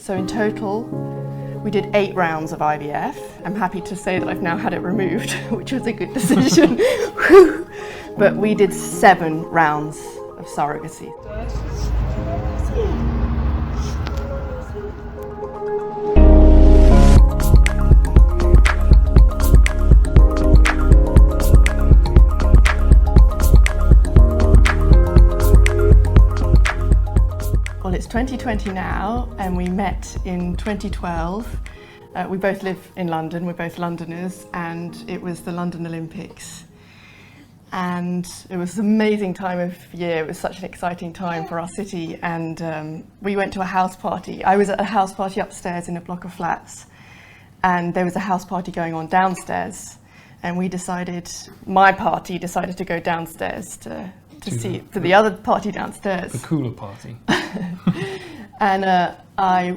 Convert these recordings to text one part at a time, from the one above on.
So in total, we did 8 rounds of IVF. I'm happy to say that I've now had it removed, which was a good decision. But we did 7 rounds of surrogacy. Well, it's 2020 now, and we met in 2012. We both live in London, we're both Londoners, and it was the London Olympics. And it was an amazing time of year. It was such an exciting time for our city, and we went to a house party. I was at a house party upstairs in a block of flats, and there was a house party going on downstairs, and my party decided to go downstairs to see the other party downstairs. The cooler party. And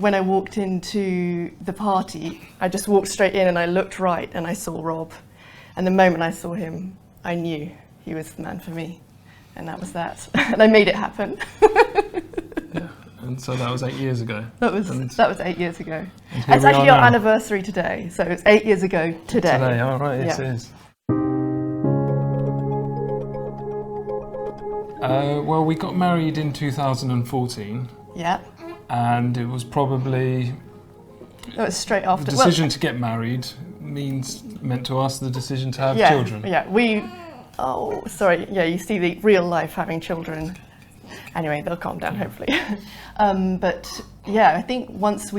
when I walked into the party, I just walked straight in and I looked right and I saw Rob. And the moment I saw him, I knew he was the man for me. And that was that. And I made it happen. Yeah, and so that was 8 years ago. That was 8 years ago. It's actually our anniversary today, so it's 8 years ago today. Today, all right, yes, Yeah. it is. Well, we got married in 2014. Yeah. And it was probably That was straight after. the decision to get married meant to us the decision to have children. Yeah, you see the real life having children. Anyway, they'll calm down hopefully. But yeah, I think once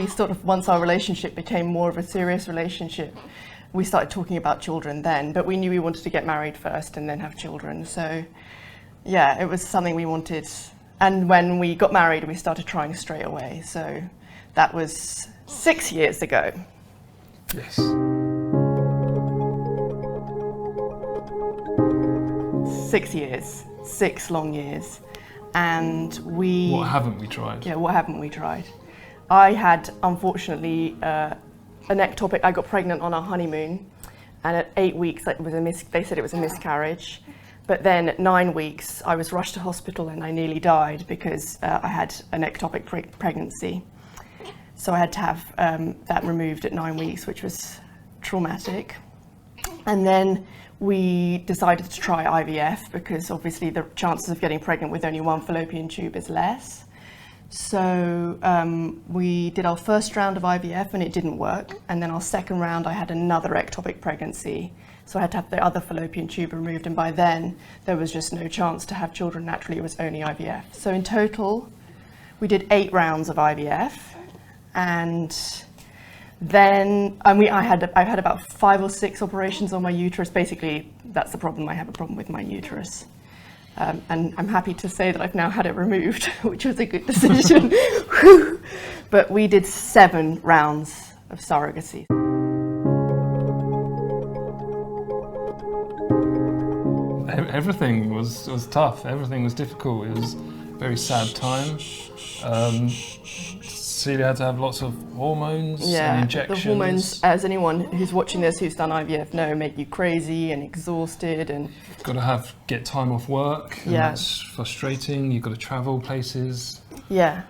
our relationship became more of a serious relationship, we started talking about children then, but we knew we wanted to get married first and then have children. So yeah, it was something we wanted. And when we got married, we started trying straight away. So that was 6 years ago. Yes. 6 years, 6 long years. And What haven't we tried? Yeah, what haven't we tried? I had, unfortunately, an ectopic. I got pregnant on our honeymoon, and at 8 weeks, they said it was a miscarriage. But then at 9 weeks, I was rushed to hospital and I nearly died because I had an ectopic pregnancy. So I had to have that removed at 9 weeks, which was traumatic. And then we decided to try IVF because obviously the chances of getting pregnant with only one fallopian tube is less. So we did our first round of IVF and it didn't work. And then our second round, I had another ectopic pregnancy. So I had to have the other fallopian tube removed, and by then there was just no chance to have children naturally. It was only IVF. So in total, we did 8 rounds of IVF, and then I've had about 5 or 6 operations on my uterus. Basically, that's the problem. I have a problem with my uterus, and I'm happy to say that I've now had it removed, which was a good decision. But we did 7 rounds of surrogacy. Everything was tough. Everything was difficult. It was a very sad time. Celia had to have lots of hormones and injections. The hormones, as anyone who's watching this who's done IVF know, make you crazy and exhausted, and you've got to get time off work. And that's frustrating. You've got to travel places. Yeah.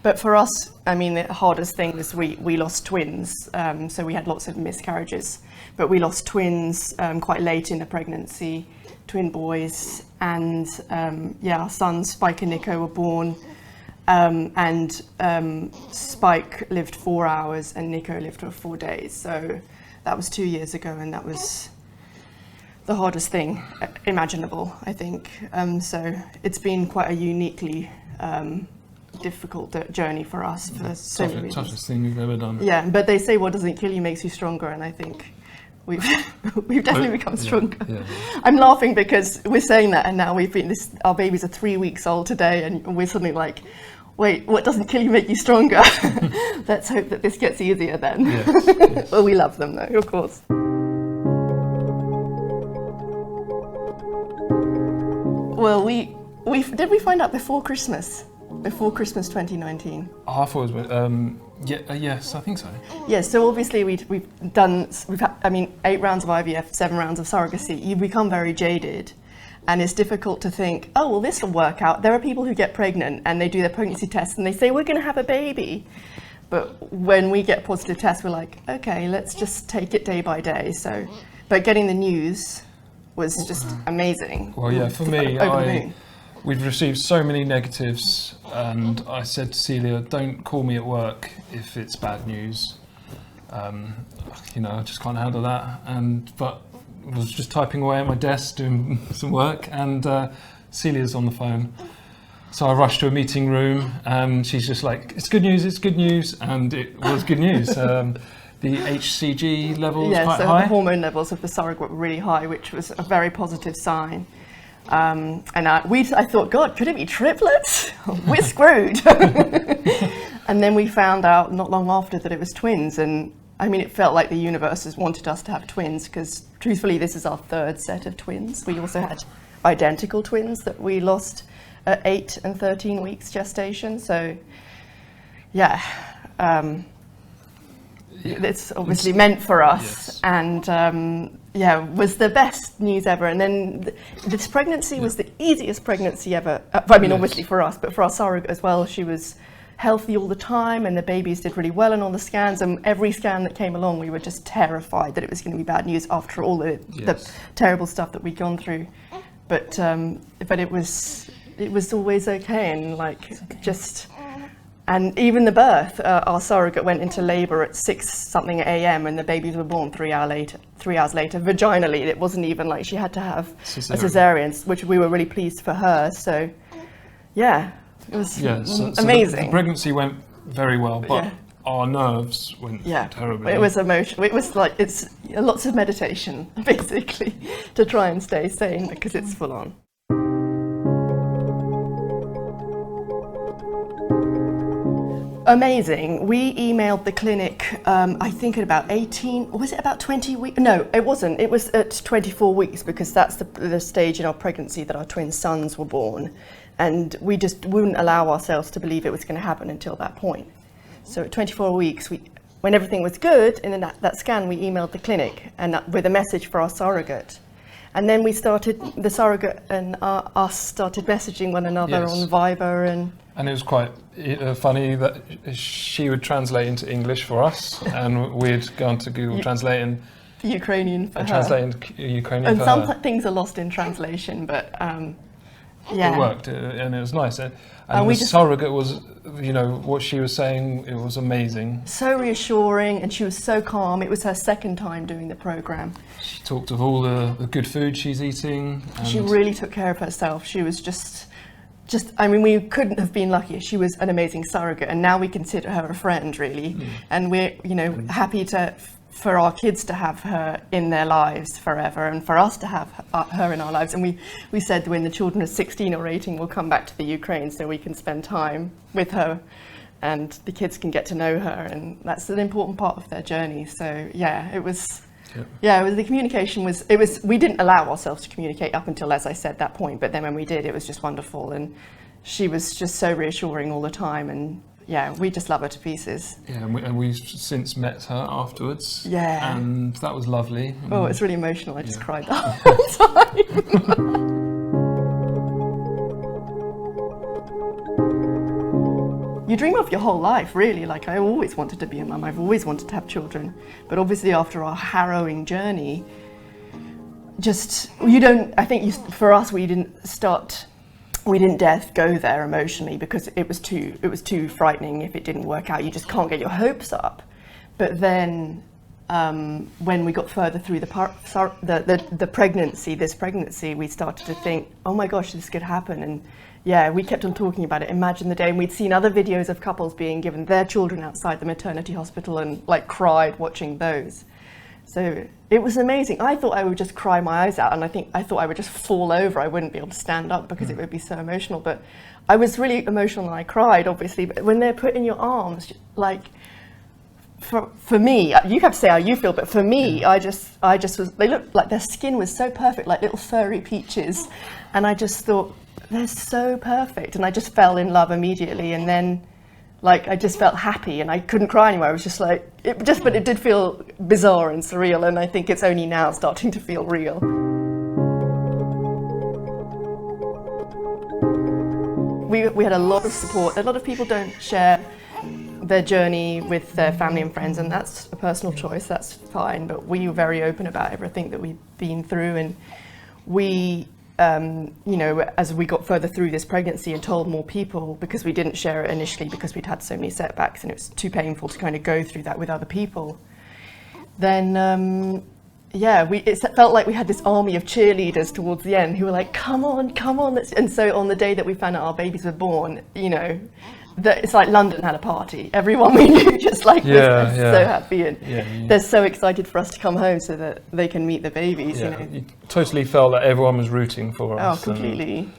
But for us, I mean, the hardest thing was we lost twins. So we had lots of miscarriages, but we lost twins quite late in the pregnancy, twin boys. And our sons, Spike and Nico, were born. Spike lived 4 hours and Nico lived for 4 days. So that was 2 years ago, and that was the hardest thing imaginable, I think. So it's been quite a uniquely difficult journey for us for so many reasons. Toughest thing we've ever done. Yeah, but they say what doesn't kill you makes you stronger, and I think we've definitely become stronger. Yeah. I'm laughing because we're saying that, and now our babies are 3 weeks old today, and we're suddenly like, wait, what doesn't kill you make you stronger? Let's hope that this gets easier then. Yes. Well, we love them though, of course. Well, did we find out before Christmas? Before Christmas 2019. Oh, I thought it was, yes, I think so. Yes, so obviously we've had 8 rounds of IVF, 7 rounds of surrogacy. You become very jaded, And it's difficult to think, oh, well, this will work out. There are people who get pregnant and they do their pregnancy tests and they say, we're going to have a baby. But when we get positive tests, we're like, okay, let's just take it day by day. So, but getting the news was just amazing. Well, yeah, for me, we'd received so many negatives, and I said to Celia, don't call me at work if it's bad news. You know, I just can't handle that. But I was just typing away at my desk doing some work, and Celia's on the phone. So I rushed to a meeting room, and she's just like, it's good news, and it was good news. The HCG levels quite high. The hormone levels of the surrogate were really high, which was a very positive sign. And I thought, God, could it be triplets? We're screwed. And then we found out not long after that it was twins, and I mean, it felt like the universe has wanted us to have twins, because truthfully, this is our third set of twins. We also had identical twins that we lost at 8 and 13 weeks gestation. So, yeah, it's obviously meant for us, and was the best news ever. And then this pregnancy was the easiest pregnancy ever. I mean, obviously for us, but for our surrogate as well. She was healthy all the time, and the babies did really well on all the scans, and every scan that came along we were just terrified that it was going to be bad news after all the terrible stuff that we'd gone through, but it was always okay. And and even the birth, our surrogate went into labour at 6-something a.m. and the babies were born 3 hours later vaginally. It wasn't even like she had to have a cesarean, which we were really pleased for her. So yeah, it was amazing. The pregnancy went very well, but our nerves went terribly. It was emotional. It was like, it's lots of meditation, basically, to try and stay sane, because it's full on. Amazing. We emailed the clinic, I think at about 18, or was it about 20 weeks? No, it wasn't. It was at 24 weeks, because that's the stage in our pregnancy that our twin sons were born. And we just wouldn't allow ourselves to believe it was going to happen until that point. So at 24 weeks, when everything was good, in that scan, we emailed the clinic and with a message for our surrogate. And then the surrogate and us started messaging one another on Viber. And it was quite funny that she would translate into English for us, and we'd go on to Google Translate and Ukrainian for her. Translate into Ukrainian and for some her. Things are lost in translation, but it worked, and it was nice. And the surrogate was, what she was saying, it was amazing. So reassuring, and she was so calm. It was her second time doing the programme. She talked of all the good food she's eating. She really took care of herself. She was just, I mean, we couldn't have been luckier. She was an amazing surrogate, and now we consider her a friend, really. And we're, happy for our kids to have her in their lives forever, and for us to have her in our lives. And we said when the children are 16 or 18, we'll come back to the Ukraine so we can spend time with her, and the kids can get to know her, and that's an important part of their journey. So it was. The communication was, we didn't allow ourselves to communicate up until, as I said, that point, but then when we did, it was just wonderful, and she was just so reassuring all the time, and we just love her to pieces. Yeah, and we've since met her afterwards. Yeah. And that was lovely. Oh, it's really emotional. I just cried the whole time. You dream of your whole life, really. Like, I always wanted to be a mum. I've always wanted to have children. But obviously after our harrowing journey, for us, we didn't dare go there emotionally, because it was too frightening. If it didn't work out, you just can't get your hopes up. But then when we got further through the pregnancy, we started to think, oh my gosh, this could happen. And we kept on talking about it. Imagine the day. And we'd seen other videos of couples being given their children outside the maternity hospital, and cried watching those. So it was amazing. I thought I would just cry my eyes out, and I thought I would just fall over. I wouldn't be able to stand up because it would be so emotional. But I was really emotional, and I cried, obviously. But when they're put in your arms, for me, you have to say how you feel, but for me, I just was, they looked like their skin was so perfect, like little furry peaches. And I just thought, they're so perfect. And I just fell in love immediately. And then I just felt happy, and I couldn't cry anymore. I was just but it did feel bizarre and surreal. And I think it's only now starting to feel real. we had a lot of support. A lot of people don't share their journey with their family and friends, and that's a personal choice, that's fine, but we were very open about everything that we've been through, and we, you know, as we got further through this pregnancy and told more people, because we didn't share it initially because we'd had so many setbacks and it was too painful to kind of go through that with other people, then yeah, it felt like we had this army of cheerleaders towards the end who were like, come on, and so on the day that we found out our babies were born, you know, it's like London had a party. Everyone we knew just like was so happy, and they're so excited for us to come home so that they can meet the babies. Yeah, you know? you totally felt that everyone was rooting for us. Oh, completely.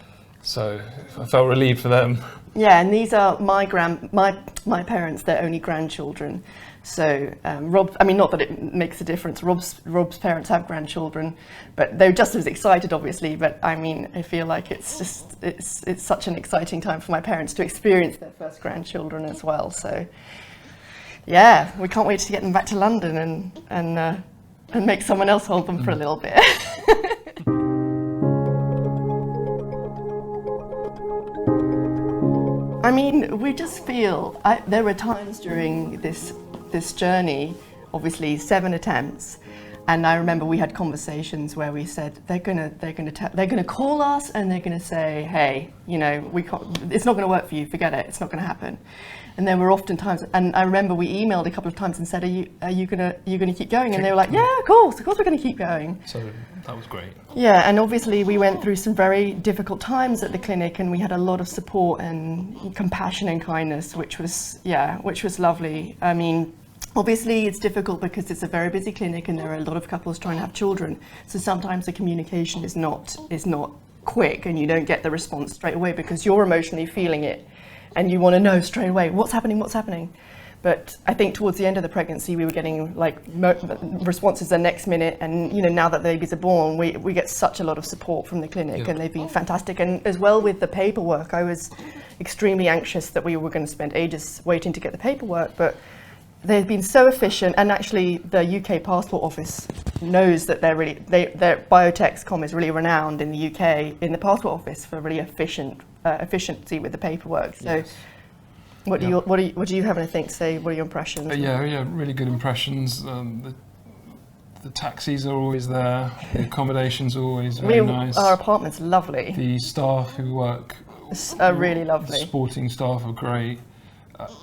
So I felt relieved for them. Yeah, and these are my parents, their only grandchildren. So Rob, I mean, not that it makes a difference. Rob's parents have grandchildren, but they're just as excited, obviously. But I mean, I feel like it's such an exciting time for my parents to experience their first grandchildren as well. So yeah, we can't wait to get them back to London and make someone else hold them for a little bit. I mean, we just feel there were times during this journey, obviously 7 attempts, and I remember we had conversations where we said they're gonna call us and they're gonna say, hey, you know, it's not gonna work for you, forget it, it's not gonna happen. And there were often times, and I remember we emailed a couple of times and said, are you gonna keep going? And they were like, yeah, of course we're gonna keep going. So that was great. Yeah, and obviously we went through some very difficult times at the clinic, and we had a lot of support and compassion and kindness, which was lovely. I mean, obviously it's difficult because it's a very busy clinic and there are a lot of couples trying to have children. So sometimes the communication is not quick, and you don't get the response straight away because you're emotionally feeling it and you want to know straight away what's happening. But I think towards the end of the pregnancy, we were getting like responses the next minute, and you know, now that the babies are born, we get such a lot of support from the clinic, and they've been fantastic. And as well with the paperwork, I was extremely anxious that we were going to spend ages waiting to get the paperwork, but they've been so efficient. And actually, the UK Passport Office knows that their Biotexcom is really renowned in the UK in the Passport Office for really efficiency with the paperwork. So. Yes. What do you have anything to say? What are your impressions? Yeah, really good impressions. The taxis are always there. The accommodations are always very nice. Our apartment's lovely. The staff who work are really lovely. The sporting staff are great.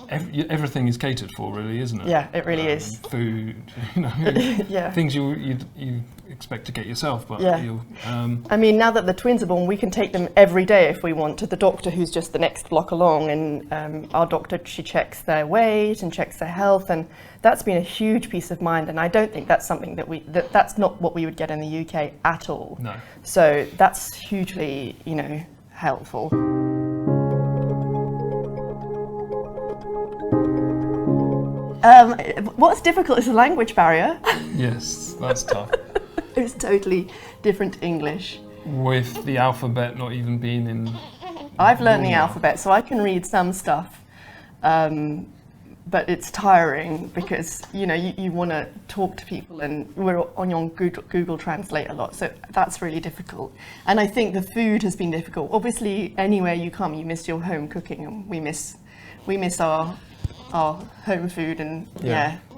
Everything is catered for, really, isn't it? Yeah, it really is. Food, you know, things you expect to get yourself, but I mean, now that the twins are born, we can take them every day if we want to the doctor who's just the next block along, and our doctor, she checks their weight and checks their health, and that's been a huge peace of mind. And I don't think that's something that's not what we would get in the UK at all. No. So that's hugely, you know, helpful. What's difficult is the language barrier. Yes, that's tough. It's totally different English. With the alphabet not even being in... I've learned the alphabet, so I can read some stuff, but it's tiring because, you know, you want to talk to people, and we're on Google Translate a lot, so that's really difficult. And I think the food has been difficult. Obviously, anywhere you come, you miss your home cooking, and we miss our home food, and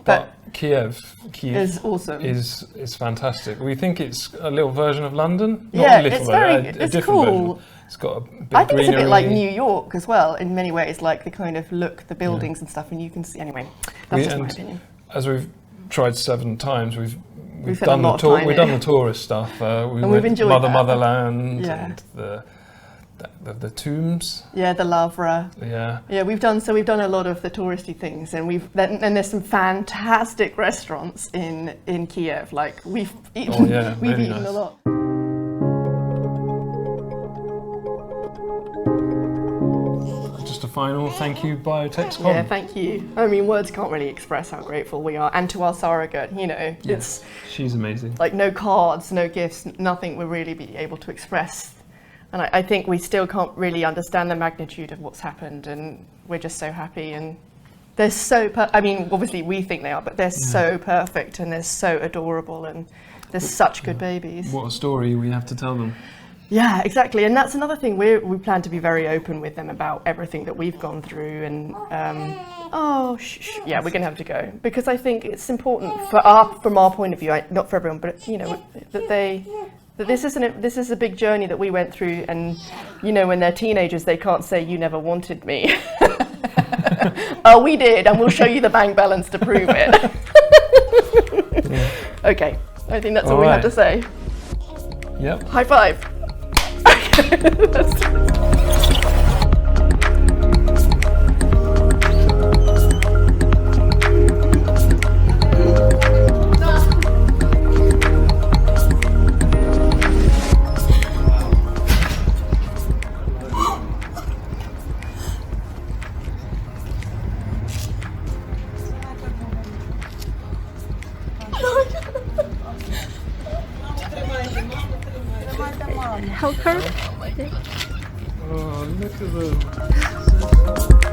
but Kiev is awesome. Is fantastic. We think it's a little version of London. It's cool. It's got a big I think greenery. It's a bit like New York as well in many ways, like the kind of look, the buildings and stuff, and you can see. Anyway, that's just my opinion. As we've tried 7 times, we've done the tourist stuff. We've enjoyed Motherland and the tombs. Yeah, the Lavra. Yeah, we've done a lot of the touristy things, and there's some fantastic restaurants in Kiev. Like we've eaten a lot. Just a final thank you, Biotexcom. Yeah, thank you. I mean, words can't really express how grateful we are, and to our surrogate. You know, she's amazing. Like no cards, no gifts, nothing will really be able to express. And I think we still can't really understand the magnitude of what's happened, and we're just so happy. And they're so, I mean, obviously we think they are, but they're so perfect, and they're so adorable, and they're such good babies. What a story we have to tell them. Yeah, exactly. And that's another thing. We plan to be very open with them about everything that we've gone through. And yeah, we're going to have to go, because I think it's important from our point of view, not for everyone, but that this is a big journey that we went through. And when they're teenagers, they can't say you never wanted me. Oh, we did, and we'll show you the bank balance to prove it. Yeah. Okay, I think that's all we have to say. Yep. High five. Help her. Oh, look at them.